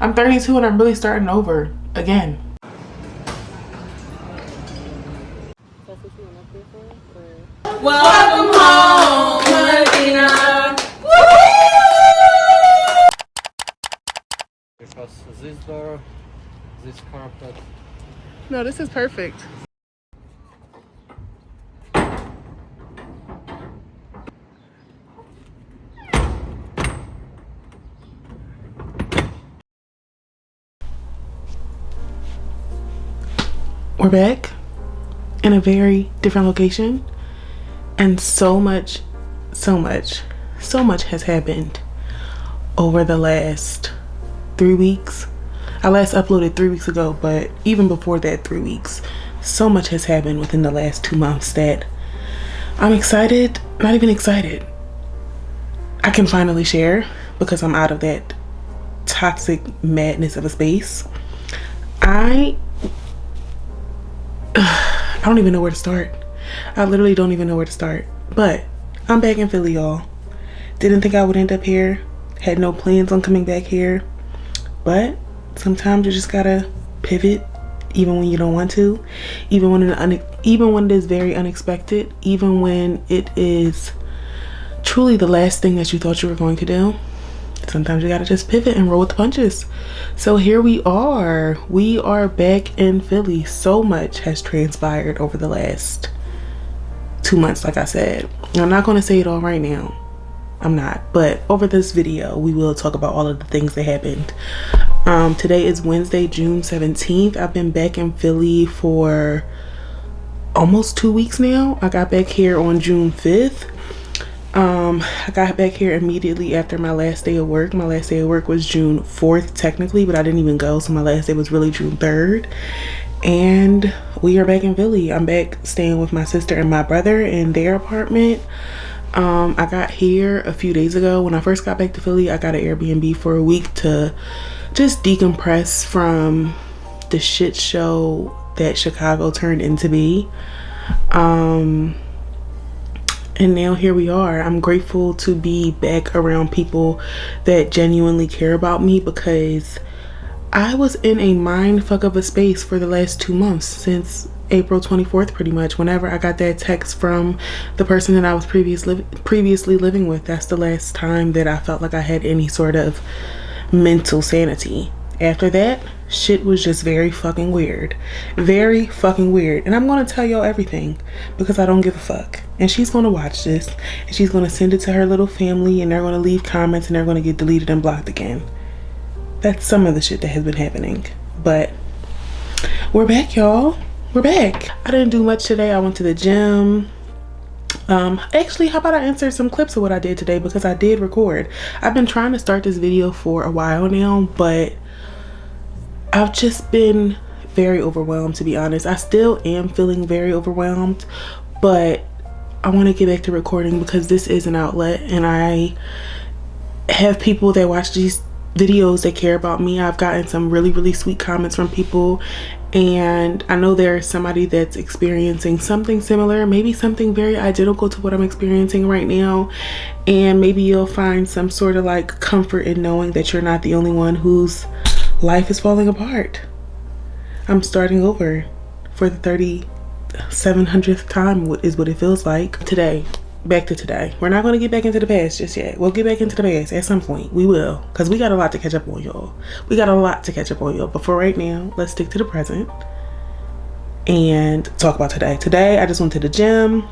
I'm 32 and I'm really starting over again. Welcome home, Medina. Because this door, this carpet. No, this is perfect. We're back in a very different location, and so much has happened over the last 3 weeks. I last uploaded 3 weeks ago, but even before that 3 weeks, so much has happened within the last 2 months that I'm excited, not even excited. I can finally share because I'm out of that toxic madness of a space. I don't even know where to start. I literally don't even know where to start. But I'm back in Philly, y'all. Didn't think I would end up here. Had no plans on coming back here. But sometimes you just gotta pivot, even when you don't want to. Even when it is very unexpected. Even when it is truly the last thing that you thought you were going to do. Sometimes you gotta just pivot and roll with the punches. So here we are. We are back in Philly. So much has transpired over the last 2 months, like I said. I'm not gonna say it all right now. I'm not. But over this video, we will talk about all of the things that happened. Today is Wednesday, June 17th. I've been back in Philly for almost 2 weeks now. I got back here on June 5th. I got back here immediately after my last day of work. My last day of work was June 4th technically, but I didn't even go, so my last day was really June 3rd. And we are back in Philly. I'm back staying with my sister and my brother in their apartment. I got here a few days ago. When I first got back to Philly, I got an Airbnb for a week to just decompress from the shit show that Chicago turned into be. And now here we are. I'm grateful to be back around people that genuinely care about me, because I was in a mind fuck of a space for the last 2 months, since April 24th pretty much. Whenever I got that text from the person that I was previously living with, that's the last time that I felt like I had any sort of mental sanity. After that, shit was just very fucking weird. Very fucking weird. And I'm gonna tell y'all everything because I don't give a fuck. And she's gonna watch this and she's gonna send it to her little family, and they're gonna leave comments and they're gonna get deleted and blocked again. That's some of the shit that has been happening. But we're back, y'all. We're back. I didn't do much today. I went to the gym. Actually, how about I insert some clips of what I did today, because I did record. I've been trying to start this video for a while now, but I've just been very overwhelmed, to be honest. I still am feeling very overwhelmed, but I want to get back to recording because this is an outlet, and I have people that watch these videos that care about me. I've gotten some really sweet comments from people, and I know there's somebody that's experiencing something similar, maybe something very identical to what I'm experiencing right now, and maybe you'll find some sort of like comfort in knowing that you're not the only one whose life is falling apart. I'm starting over for the 3700th time is what it feels like. Today, back to today. We're not going to get back into the past just yet. We'll get back into the past at some point. We will, because we got a lot to catch up on, y'all. We got a lot to catch up on, y'all. But for right now, let's stick to the present and talk about today. Today, I just went to the gym.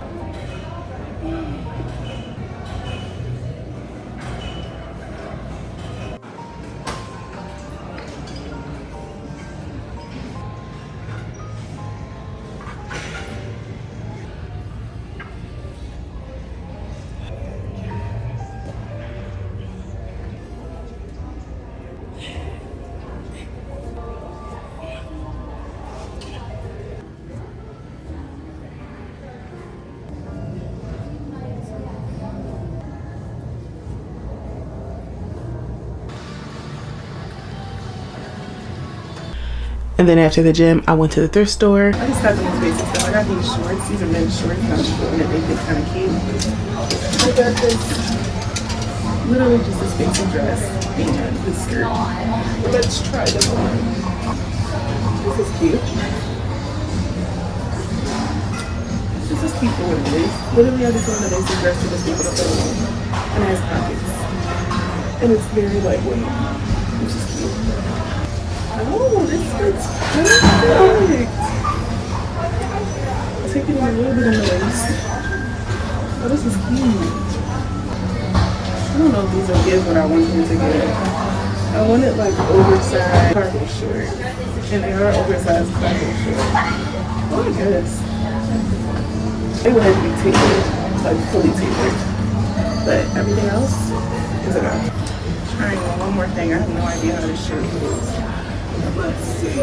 And then after the gym, I went to the thrift store. I just got the most basic stuff. I got these shorts. These are men's shorts. I'm just looking at they fit kind of cute. I got this literally just this basic dress and this skirt. Let's try this one. This is cute. This is cute for what it is. Literally, I just want a basic dress to just keep it up at home. And it has pockets. And it's very lightweight, which is cute. Oh, this fits perfect. Take it in a little bit in the waist. Oh, this is cute. I don't know if these will give what I want them to give. I wanted like oversized cargo short. And they are oversized cargo short. Oh, I guess. They would have to be tailored, like fully tailored. But everything else is enough. Trying one more thing. I have no idea how this shirt feels. Let's see.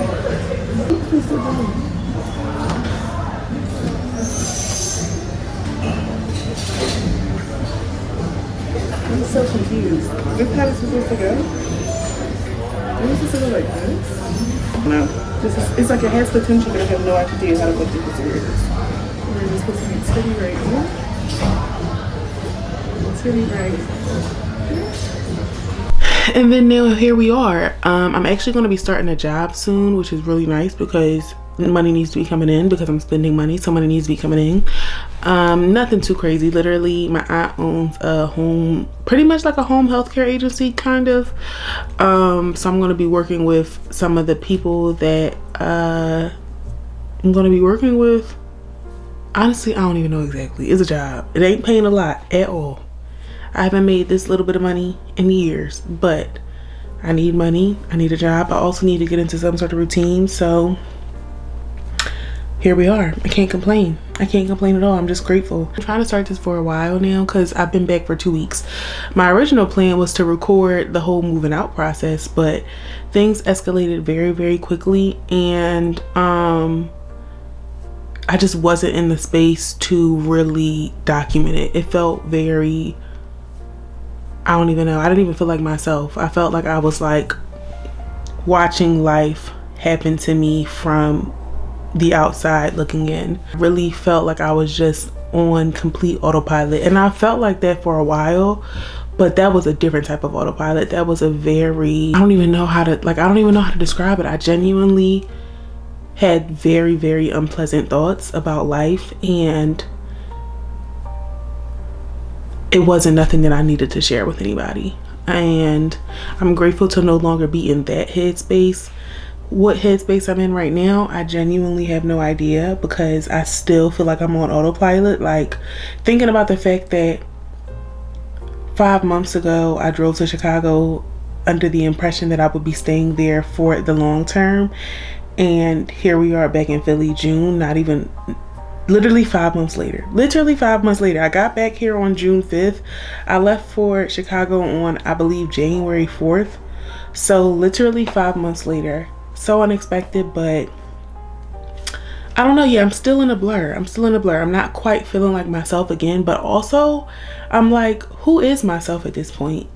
I'm so confused. Is this how this is supposed to go? Is this supposed to go like this? No. This is, it's like it has potential, but I have no idea how to put this together. Or is it supposed to be titty right here? Titty right here. And then now here we are. I'm actually going to be starting a job soon, which is really nice because money needs to be coming in because I'm spending money, so money needs to be coming in. Nothing too crazy. Literally, my aunt owns a home, pretty much like a home healthcare agency, kind of. So I'm going to be working with some of the people that I'm going to be working with. Honestly, I don't even know exactly. It's a job. It ain't paying a lot at all. I haven't made this little bit of money in years, but I need money. I need a job. I also need to get into some sort of routine. So here we are. I can't complain. I can't complain at all. I'm just grateful. I'm trying to start this for a while now because I've been back for 2 weeks. My original plan was to record the whole moving out process, but things escalated very, very quickly, and I just wasn't in the space to really document it. It felt very, I don't even know. I didn't even feel like myself. I felt like I was like watching life happen to me from the outside looking in. I really felt like I was just on complete autopilot, and I felt like that for a while, but that was a different type of autopilot. That was a very, I don't even know how to describe it. I genuinely had very, very unpleasant thoughts about life, and it wasn't nothing that I needed to share with anybody. And I'm grateful to no longer be in that headspace. What headspace I'm in right now, I genuinely have no idea, because I still feel like I'm on autopilot. Like, thinking about the fact that 5 months ago I drove to Chicago under the impression that I would be staying there for the long term, and here we are back in Philly, June, not even, literally 5 months later. Literally 5 months later. I got back here on June 5th. I left for Chicago on, I believe, January 4th. So literally 5 months later. So unexpected, but I don't know. Yeah, I'm still in a blur. I'm not quite feeling like myself again, but also I'm like, who is myself at this point?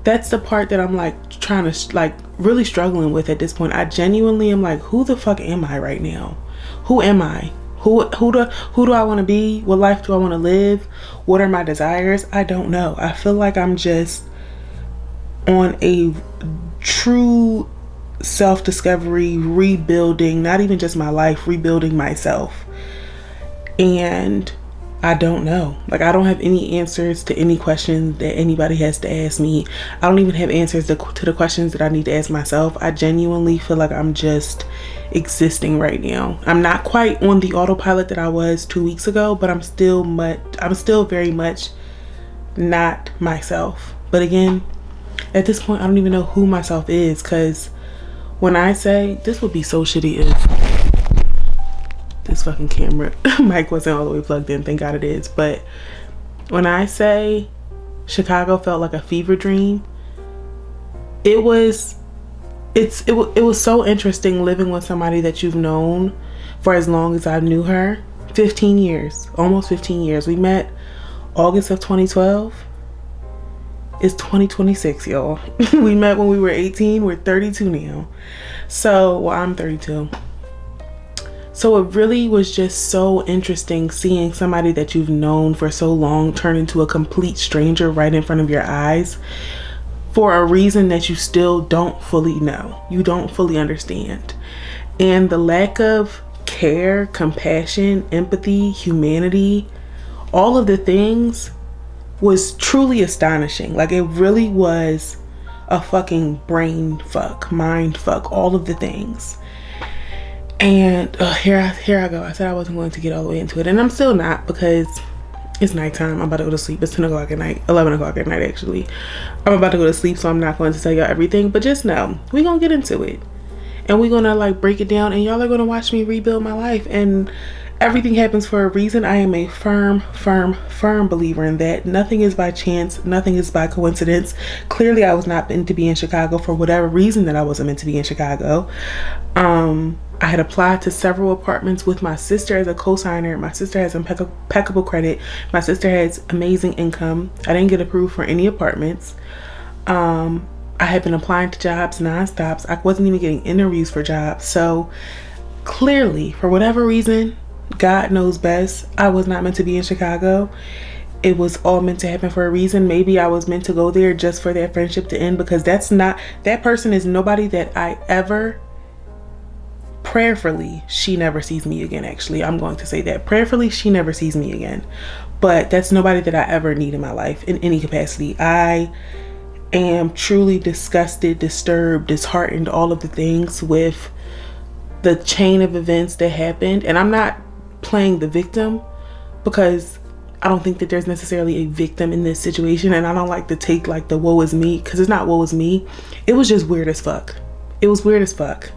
That's the part that I'm like trying to like really struggling with at this point. I genuinely am like, who the fuck am I right now? Who am I? Who do I want to be? What life do I want to live? What are my desires? I don't know. I feel like I'm just on a true self-discovery, rebuilding, not even just my life, rebuilding myself. And I don't know. Like, I don't have any answers to any questions that anybody has to ask me. I don't even have answers to the questions that I need to ask myself. I genuinely feel like I'm just existing right now. I'm not quite on the autopilot that I was 2 weeks ago, but I'm still very much not myself. But again, at this point, I don't even know who myself is, because when I say, this would be so shitty if this fucking camera mic wasn't all the way plugged in. Thank God it is. But when I say Chicago felt like a fever dream, it was so interesting living with somebody that you've known for as long as I knew her. 15 years, almost 15 years. We met August of 2012. It's 2026, y'all. We met when we were 18. We're 32 now. So, well, I'm 32. So it really was just so interesting seeing somebody that you've known for so long turn into a complete stranger right in front of your eyes for a reason that you still don't fully know. You don't fully understand. And the lack of care, compassion, empathy, humanity, all of the things was truly astonishing. Like, it really was a fucking brain fuck, mind fuck, all of the things. And here I go. I said I wasn't going to get all the way into it, and I'm still not, because it's nighttime. I'm about to go to sleep. It's 10 o'clock at night, 11 o'clock at night actually. I'm about to go to sleep, so I'm not going to tell y'all everything, but just know we're gonna get into it, and we're gonna like break it down, and y'all are gonna watch me rebuild my life. And everything happens for a reason. I am a firm believer in that. Nothing is by chance. Nothing is by coincidence. Clearly, I was not meant to be in Chicago for whatever reason that I wasn't meant to be in Chicago. I had applied to several apartments with my sister as a co-signer. My sister has impeccable credit. My sister has amazing income. I didn't get approved for any apartments. I had been applying to jobs nonstop. I wasn't even getting interviews for jobs. So clearly, for whatever reason, God knows best, I was not meant to be in Chicago. It was all meant to happen for a reason. Maybe I was meant to go there just for that friendship to end, because that person is nobody that I ever, prayerfully, she never sees me again. Actually, I'm going to say that prayerfully, she never sees me again. But that's nobody that I ever need in my life in any capacity. I am truly disgusted, disturbed, disheartened, all of the things with the chain of events that happened. And I'm not playing the victim, because I don't think that there's necessarily a victim in this situation, and I don't like to take like the woe is me, because it's not woe is me. It was just weird as fuck. It was weird as fuck.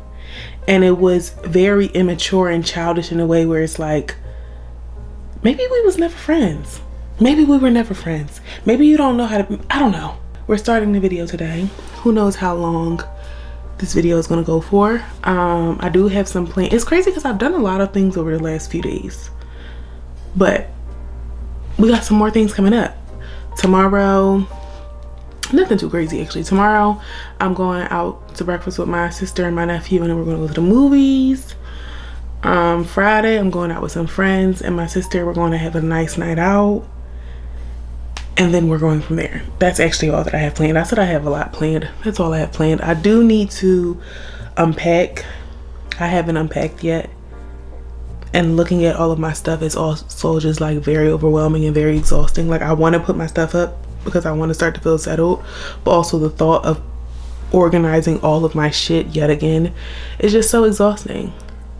And it was very immature and childish in a way where it's like, maybe we was never friends. Maybe we were never friends. Maybe you don't know how to, I don't know. We're starting the video today. Who knows how long this video is gonna go for. I do have some plans. It's crazy because I've done a lot of things over the last few days, but we got some more things coming up. Tomorrow, nothing too crazy actually. Tomorrow I'm going out to breakfast with my sister and my nephew, and then we're gonna go to the movies. Friday I'm going out with some friends and my sister. We're going to have a nice night out, and then we're going from there. That's actually all that I have planned. I said I have a lot planned. That's all I have planned. I do need to unpack. I haven't unpacked yet. And looking at all of my stuff is also just like very overwhelming and very exhausting. Like, I want to put my stuff up because I want to start to feel settled. But also the thought of organizing all of my shit yet again is just so exhausting.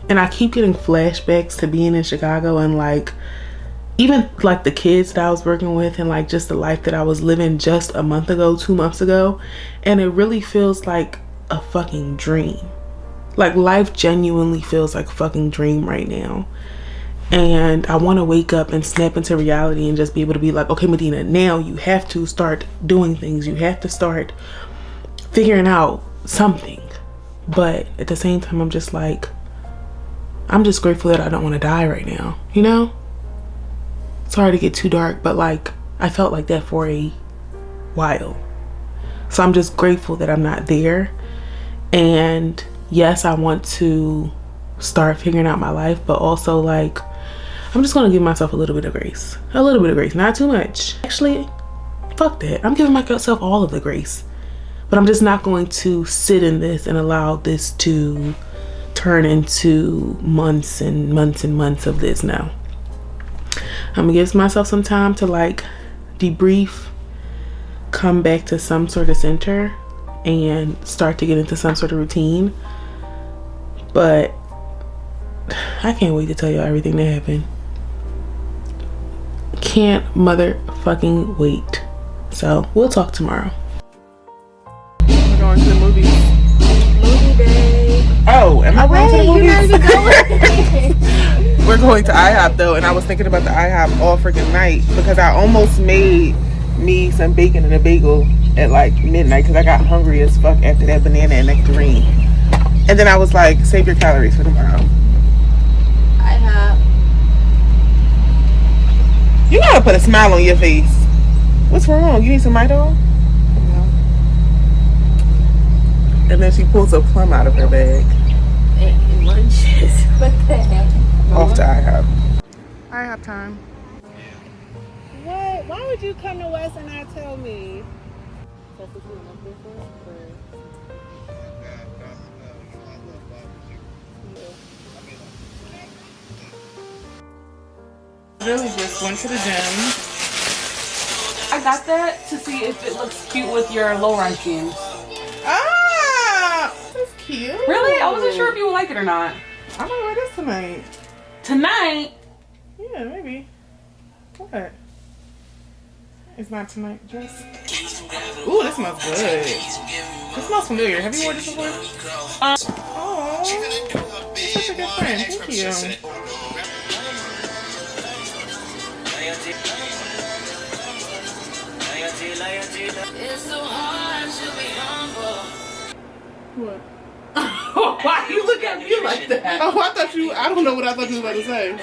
And I keep getting flashbacks to being in Chicago, and like, even like the kids that I was working with, and like just the life that I was living just a month ago, 2 months ago. And it really feels like a fucking dream. Like, life genuinely feels like a fucking dream right now. And I want to wake up and snap into reality and just be able to be like, okay, Medina, now you have to start doing things. You have to start figuring out something. But at the same time, I'm just like, I'm just grateful that I don't want to die right now, you know? Sorry to get too dark, but like, I felt like that for a while. So I'm just grateful that I'm not there. And yes, I want to start figuring out my life, but also like, I'm just going to give myself a little bit of grace. A little bit of grace, not too much. Actually, fuck that. I'm giving myself all of the grace. But I'm just not going to sit in this and allow this to turn into months and months and months of this now. I'm gonna give myself some time to like debrief, come back to some sort of center, and start to get into some sort of routine. But I can't wait to tell y'all everything that happened. Can't motherfucking wait. So we'll talk tomorrow. We're going to the movies. Movie day. Oh, am I going to the You're movies? not even going. We're going to IHOP though, and I was thinking about the IHOP all freaking night because I almost made me some bacon and a bagel at like midnight because I got hungry as fuck after that banana and nectarine. And then I was like, save your calories for tomorrow. I have. You gotta put a smile on your face. What's wrong? You need some Midol? No. And then she pulls a plum out of her bag. ate lunches. What the heck? Off to IHOP. IHOP time. What? Why would you come to West and not tell me? Really just went to the gym. I got that to see if it looks cute with your low-rise jeans. Ah, that's cute. Really? I wasn't sure if you would like it or not. I might wear this tonight. Tonight? Yeah, maybe. What? It's not tonight, dress. Ooh, this smells good. This smells familiar. Have you worn this before? Oh, you're such a good friend. Thank you. What? Why you look at me like that? Oh, I thought you. I don't know what I thought you was about to say.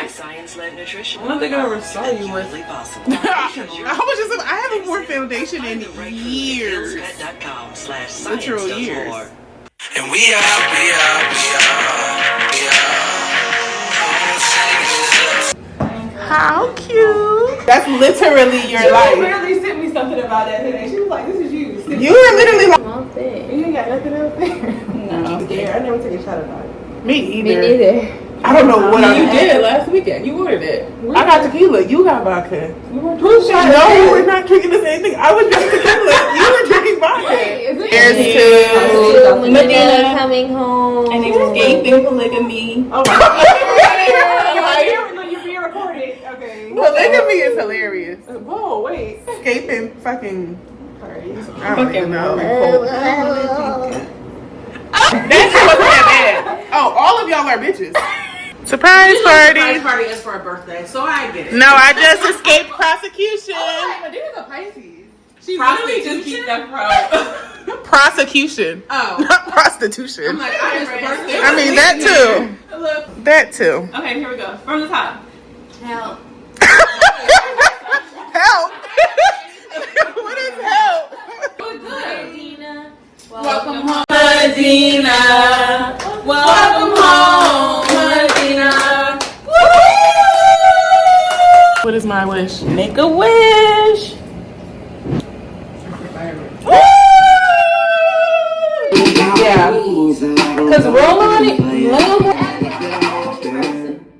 Science-led nutrition. I don't think I ever saw you with. Possible. I was just. I haven't worn foundation in years. Literal years. And we How cute. That's literally your She life. literally sent me something about that today. She was like, "This is you." You were literally like Small thing. You ain't got nothing else there. No. I'm scared. I never take a shot about it. me either. Me neither. I don't know what I You did last weekend. You ordered it. I got tequila. You got vodka. We were two shots. No, we're not drinking the same thing. I was drinking tequila. You were drinking vodka. Here's to Medina coming home. And escaping polygamy. Oh my God. You're being recorded. Okay. polygamy is hilarious. Whoa, wait. Escaping fucking. Sorry. I don't even know. That shit wasn't that bad. Oh, all of y'all are bitches. Surprise Surprise party. party is for a birthday, so I get it. No, I just escaped prosecution. Medina's a Pisces. She literally just keep that from. Prosecution. Oh. Not prostitution. I'm like, I birthday. I mean, that too. Look. That too. Okay, here we go. From the top. Help. Help. What is help? We're good. Medina. Welcome home, Medina. Welcome home, Medina. What is my wish? Make a wish. Yeah. Cause roll on it. Lay on it.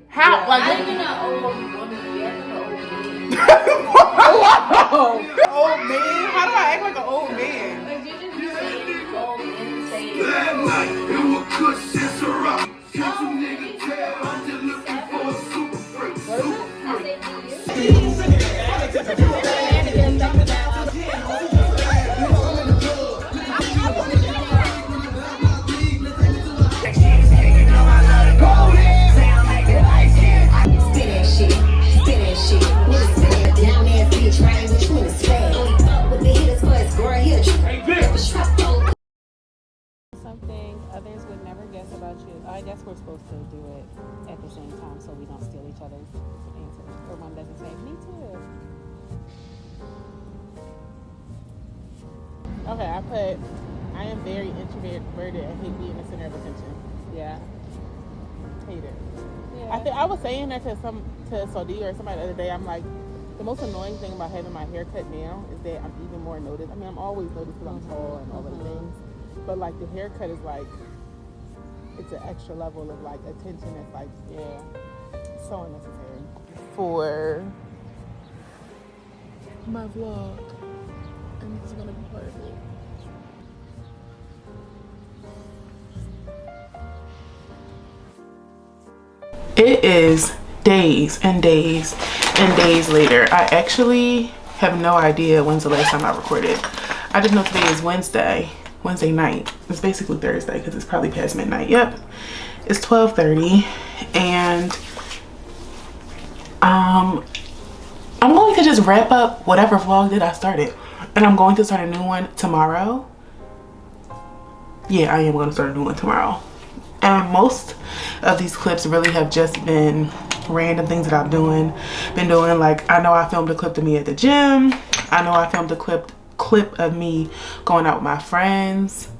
How? Like. I'm not old woman yet. I'm an old man. Old man? How do I act like an old man? Like, you just be saying old men saying Something others would never guess about you. I guess we're supposed to do it at the same time so we don't steal each other's answers. Or one doesn't say, me too. Okay, I put, I am very introverted and hate being the center of attention. Yeah. Hate it. Yeah. I was saying that to Sodi or somebody the other day. I'm like, the most annoying thing about having my hair cut now is that I'm even more noticed. I mean, I'm always noticed because I'm tall and all those things. But like the haircut is like, it's an extra level of like attention. It's like, yeah, so unnecessary. For my vlog, and this is gonna be part of it. It is days and days and days later. I actually have no idea when's the last time I recorded. I just know today is Wednesday night. It's basically Thursday because it's probably past midnight. Yep, it's 12:30 and I'm going to just wrap up whatever vlog that I started, and I'm going to start a new one tomorrow. Yeah, I am going to start a new one tomorrow. And most of these clips really have just been random things that I've been doing. Like, I know I filmed a clip of me at the gym. I know I filmed a clip of me going out with my friends.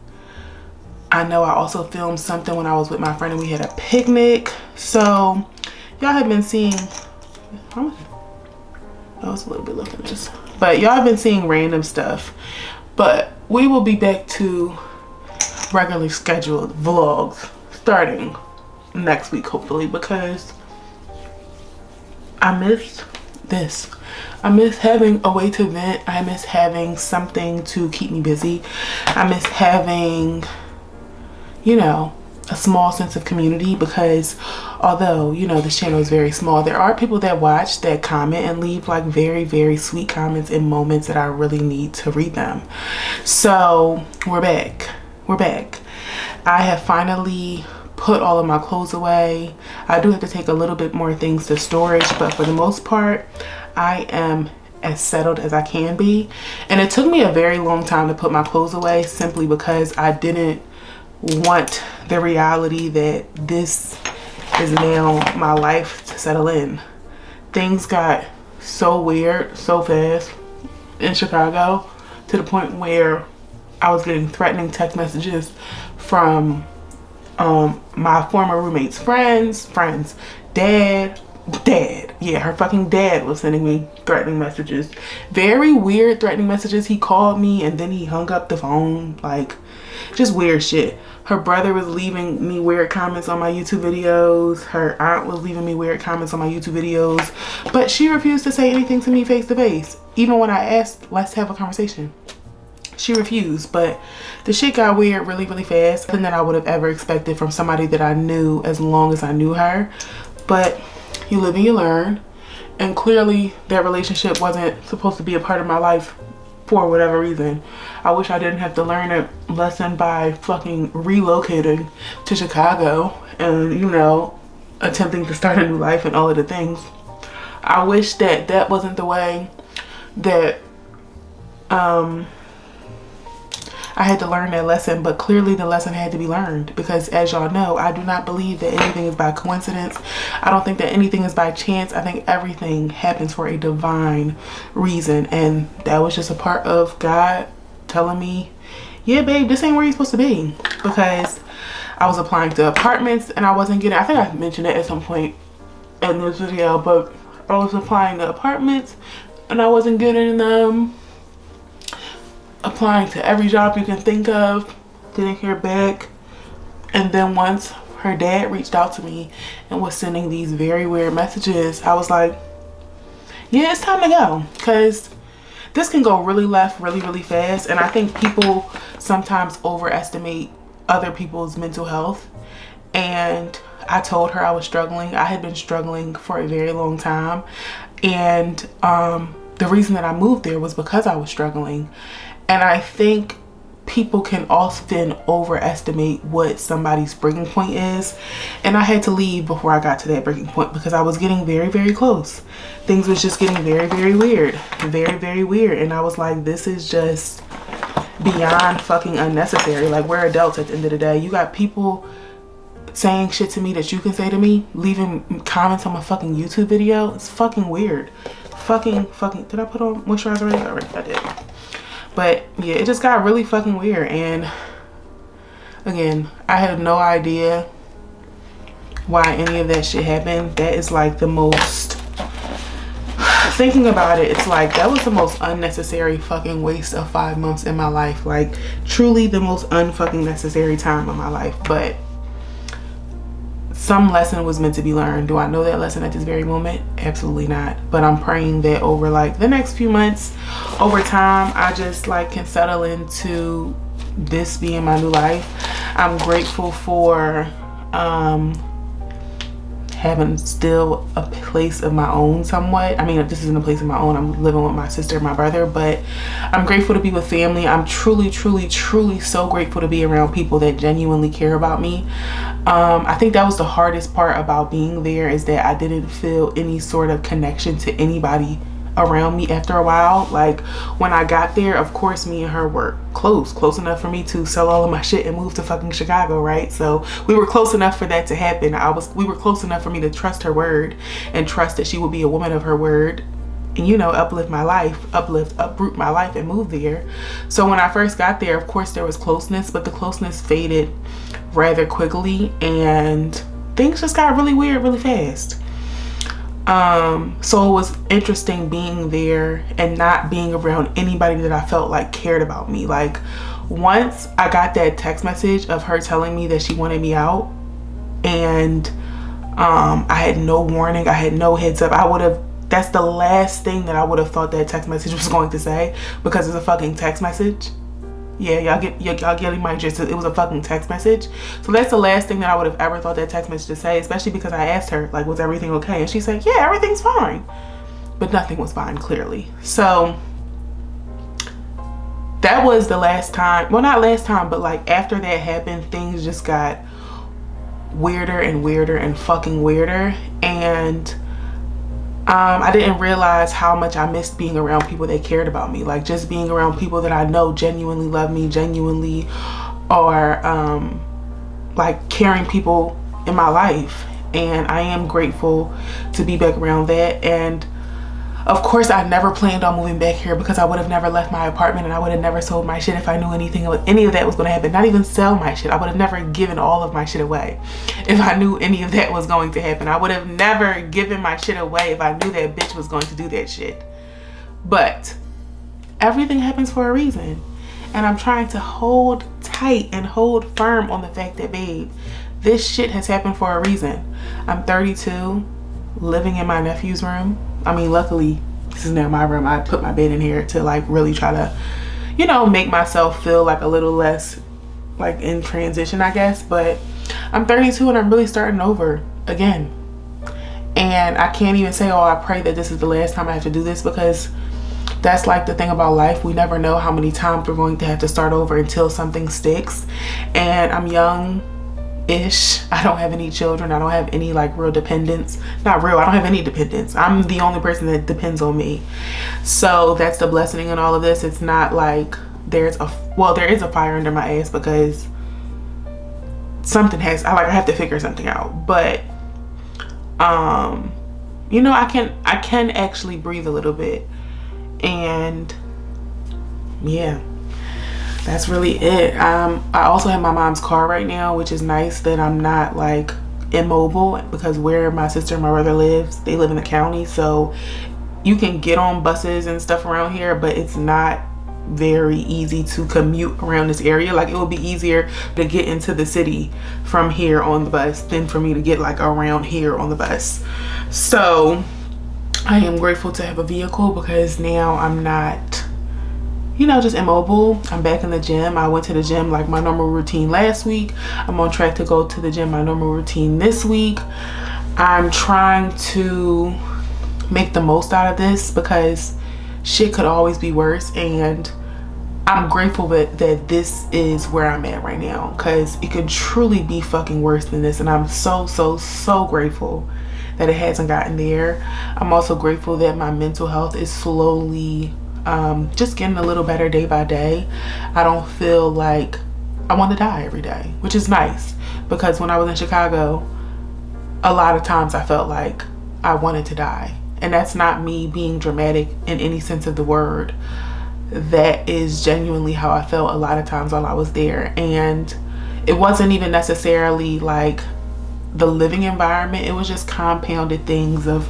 I know I also filmed something when I was with my friend and we had a picnic. So y'all have been seeing, I was a little bit looking at this, but y'all have been seeing random stuff. But we will be back to regularly scheduled vlogs starting next week, hopefully, because I missed this. I miss having a way to vent. I miss having something to keep me busy. I miss having, you know, a small sense of community, because although, you know, this channel is very small, there are people that watch, that comment and leave like very, very sweet comments in moments that I really need to read them. So we're back. We're back. I have finally put all of my clothes away. I do have to take a little bit more things to storage, but for the most part, I am as settled as I can be. And it took me a very long time to put my clothes away, simply because I didn't want the reality that this is now my life to settle in. Things got so weird so fast in Chicago, to the point where I was getting threatening text messages from my former roommate's friends, dad. Yeah, her fucking dad was sending me threatening messages. Very weird threatening messages. He called me and then he hung up the phone. Like, just weird shit. Her brother was leaving me weird comments on my YouTube videos. Her aunt was leaving me weird comments on my YouTube videos. But she refused to say anything to me face to face. Even when I asked, let's have a conversation, she refused. But the shit got weird really, really fast. Nothing that I would have ever expected from somebody that I knew as long as I knew her. But you live and you learn. And clearly that relationship wasn't supposed to be a part of my life for whatever reason. I wish I didn't have to learn a lesson by fucking relocating to Chicago and, you know, attempting to start a new life and all of the things. I wish that that wasn't the way that I had to learn that lesson, but clearly the lesson had to be learned, because as y'all know, I do not believe that anything is by coincidence. I don't think that anything is by chance. I think everything happens for a divine reason, and that was just a part of God telling me, yeah babe, this ain't where you're supposed to be. Because I was applying to apartments and I wasn't getting, I think I mentioned it at some point in this video, but I was applying to apartments and I wasn't getting them. Applying to every job you can think of, didn't hear back. And then once her dad reached out to me and was sending these very weird messages, I was like, yeah, it's time to go, because this can go really left really, really fast. And I think people sometimes overestimate other people's mental health. And I told her I was struggling. I had been struggling for a very long time, and the reason that I moved there was because I was struggling. And I think people can often overestimate what somebody's breaking point is. And I had to leave before I got to that breaking point, because I was getting very, very close. Things was just getting very, very weird. Very, very weird. And I was like, this is just beyond fucking unnecessary. Like, we're adults at the end of the day. You got people saying shit to me that you can say to me, leaving comments on my fucking YouTube video. It's fucking weird. Fucking, did I put on moisturizer already? Alright, I did. But yeah, it just got really fucking weird. And again, I had no idea why any of that shit happened. That is like the most, thinking about it, it's like that was the most unnecessary fucking waste of 5 months in my life. Like, truly the most unfucking necessary time of my life. But some lesson was meant to be learned. Do I know that lesson at this very moment? Absolutely not. But I'm praying that over like the next few months, over time, I just like can settle into this being my new life. I'm grateful for having still a place of my own somewhat. I mean, this isn't a place of my own. I'm living with my sister and my brother, but I'm grateful to be with family. I'm truly, truly, truly so grateful to be around people that genuinely care about me. I think that was the hardest part about being there, is that I didn't feel any sort of connection to anybody around me after a while. Like, when I got there, of course me and her were close enough for me to sell all of my shit and move to fucking Chicago, right? So we were close enough for that to happen. We were close enough for me to trust her word and trust that she would be a woman of her word and, you know, uproot my life and move there. So when I first got there, of course there was closeness, but the closeness faded rather quickly and things just got really weird really fast. So it was interesting being there and not being around anybody that I felt like cared about me. Like, once I got that text message of her telling me that she wanted me out, and I had no warning, I had no heads up, that's the last thing that I would have thought that text message was going to say, because it's a fucking text message. Yeah, y'all getting my gist. It was a fucking text message. So that's the last thing that I would have ever thought that text message to say, especially because I asked her, like, was everything okay? And she said, yeah, everything's fine. But nothing was fine, clearly. So that was the last time, well, not last time, but like after that happened, things just got weirder and weirder and fucking weirder. And I didn't realize how much I missed being around people that cared about me. Like, just being around people that I know genuinely love me, genuinely are like caring people in my life. And I am grateful to be back around that. And of course, I never planned on moving back here, because I would have never left my apartment, and I would have never sold my shit if I knew any of that was going to happen. Not even sell my shit. I would have never given all of my shit away if I knew any of that was going to happen. I would have never given my shit away if I knew that bitch was going to do that shit. But everything happens for a reason. And I'm trying to hold tight and hold firm on the fact that, babe, this shit has happened for a reason. I'm 32, living in my nephew's room. I mean, luckily, this is now my room. I put my bed in here to like really try to, you know, make myself feel like a little less like in transition, I guess. But I'm 32 and I'm really starting over again. And I can't even say, oh, I pray that this is the last time I have to do this, because that's like the thing about life. We never know how many times we're going to have to start over until something sticks. And I'm young-ish. I don't have any children. I don't have any like real dependents. Not real. I don't have any dependents. I'm the only person that depends on me. So that's the blessing in all of this. It's not like there is a fire under my ass, because something I have to figure something out. But you know, I can actually breathe a little bit. And yeah, that's really it. I also have my mom's car right now, which is nice that I'm not like immobile, because where my sister and my brother lives, they live in the county, so you can get on buses and stuff around here, but it's not very easy to commute around this area. Like, it would be easier to get into the city from here on the bus than for me to get like around here on the bus. So I am grateful to have a vehicle, because now I'm not, you know, just immobile. I'm back in the gym. I went to the gym like my normal routine last week. I'm on track to go to the gym my normal routine this week. I'm trying to make the most out of this, because shit could always be worse. And I'm grateful that this is where I'm at right now, because it could truly be fucking worse than this. And I'm so grateful that it hasn't gotten there. I'm also grateful that my mental health is slowly just getting a little better day by day. I don't feel like I want to die every day, which is nice, because when I was in Chicago, a lot of times I felt like I wanted to die. And that's not me being dramatic in any sense of the word. That is genuinely how I felt a lot of times while I was there. And it wasn't even necessarily like the living environment, it was just compounded things of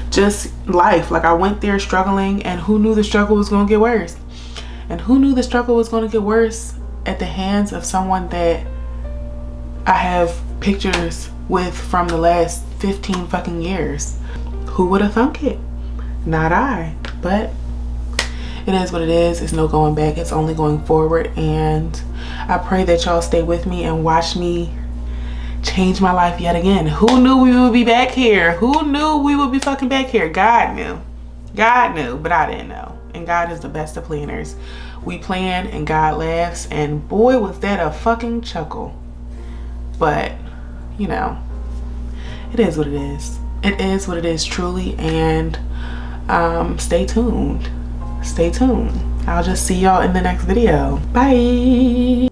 just life. Like, I went there struggling, and who knew the struggle was going to get worse? And who knew the struggle was going to get worse at the hands of someone that I have pictures with from the last 15 fucking years? Who would have thunk it? Not I. But it is what it is. It's no going back. It's only going forward. And I pray that y'all stay with me and watch me change my life yet again. Who knew we would be back here? Who knew we would be fucking back here? God knew. God knew, but I didn't know. And God is the best of planners. We plan and God laughs, and boy, was that a fucking chuckle. But, you know, it is what it is. It is what it is, truly. And stay tuned. Stay tuned. I'll just see y'all in the next video. Bye.